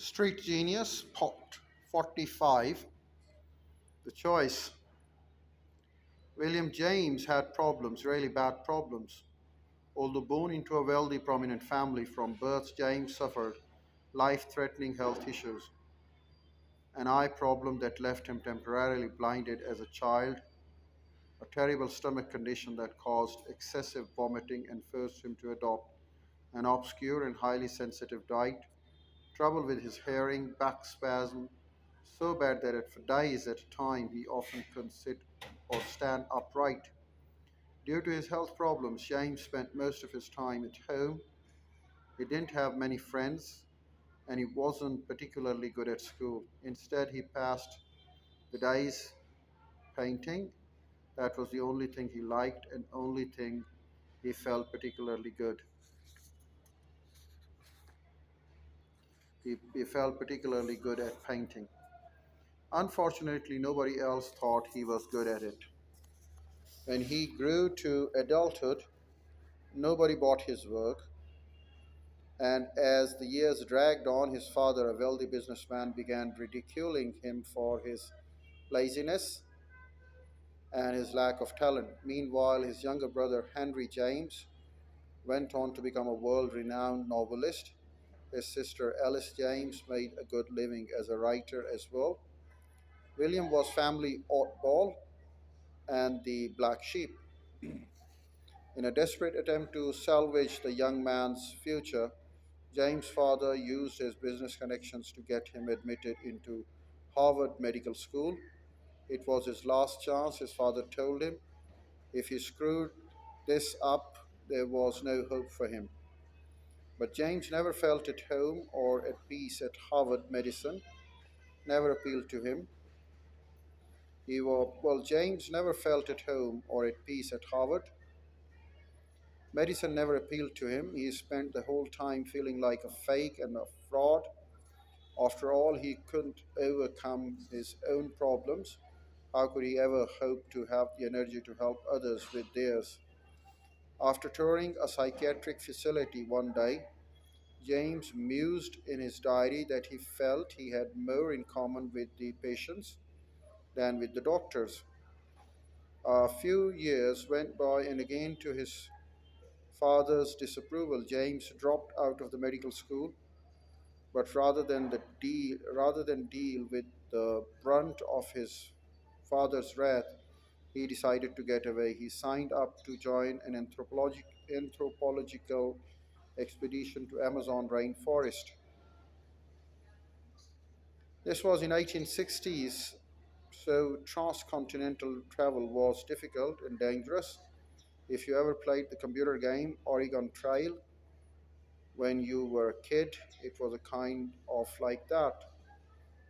Street Genius, Pot 45. The choice. William James had problems, really bad problems. Although born into a wealthy, prominent family from birth, James suffered life threatening health issues. An eye problem that left him temporarily blinded as a child, a terrible stomach condition that caused excessive vomiting and forced him to adopt an obscure and highly sensitive diet, trouble with his hearing, back spasm, so bad that for days at a time he often couldn't sit or stand upright. Due to his health problems, James spent most of his time at home. He didn't have many friends and he wasn't particularly good at school. Instead, he passed the days painting. That was the only thing he liked and only thing he felt particularly good. He felt particularly good at painting. Unfortunately, nobody else thought he was good at it. When he grew to adulthood, nobody bought his work, and as the years dragged on, his father, a wealthy businessman, began ridiculing him for his laziness and his lack of talent. Meanwhile, his younger brother, Henry James, went on to become a world renowned novelist. His sister, Alice James, made a good living as a writer as well. William was family oddball and the black sheep. In a desperate attempt to salvage the young man's future, James' father used his business connections to get him admitted into Harvard Medical School. It was his last chance, his father told him. If he screwed this up, there was no hope for him. But James never felt at home or at peace at Harvard. Medicine never appealed to him. James never felt at home or at peace at Harvard. Medicine never appealed to him. He spent the whole time feeling like a fake and a fraud. After all, he couldn't overcome his own problems. How could he ever hope to have the energy to help others with theirs? After touring a psychiatric facility one day, James mused in his diary that he felt he had more in common with the patients than with the doctors. A few years went by, and again, to his father's disapproval, James dropped out of the medical school. But rather than deal with the brunt of his father's wrath, he decided to get away. He signed up to join an anthropological expedition to Amazon rainforest. This was in 1860s, so transcontinental travel was difficult and dangerous. If you ever played the computer game Oregon Trail when you were a kid, it was a kind of like that,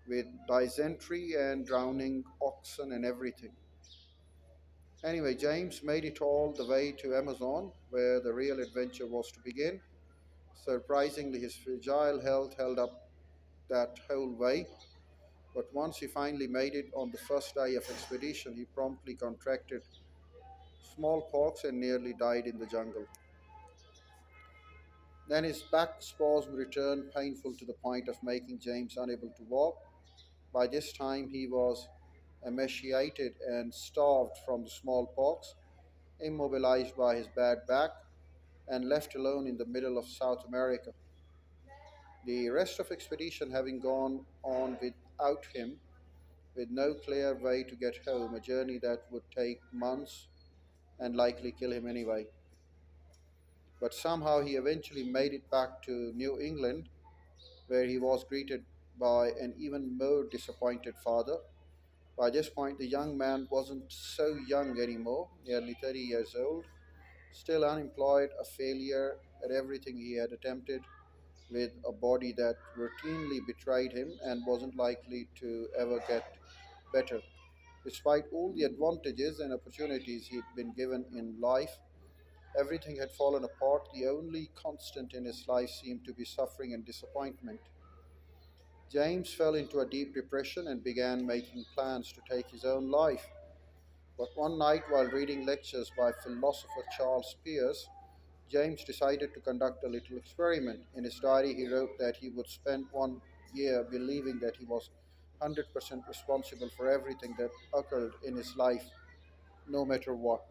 with dysentery and drowning oxen and everything. Anyway, James made it all the way to Amazon, where the real adventure was to begin. Surprisingly, his fragile health held up that whole way, but once he finally made it on the first day of expedition, he promptly contracted smallpox and nearly died in the jungle. Then his back spasm returned, painful to the point of making James unable to walk. By this time, he was emaciated and starved from the smallpox, immobilized by his bad back, and left alone in the middle of South America. The rest of expedition having gone on without him, with no clear way to get home, a journey that would take months and likely kill him anyway. But somehow he eventually made it back to New England, where he was greeted by an even more disappointed father. By this point, the young man wasn't so young anymore, nearly 30 years old, still unemployed, a failure at everything he had attempted, with a body that routinely betrayed him and wasn't likely to ever get better. Despite all the advantages and opportunities he'd been given in life, everything had fallen apart. The only constant in his life seemed to be suffering and disappointment. James fell into a deep depression and began making plans to take his own life. But one night, while reading lectures by philosopher Charles Peirce, James decided to conduct a little experiment. In his diary, he wrote that he would spend one year, believing that he was 100% responsible for everything that occurred in his life, no matter what.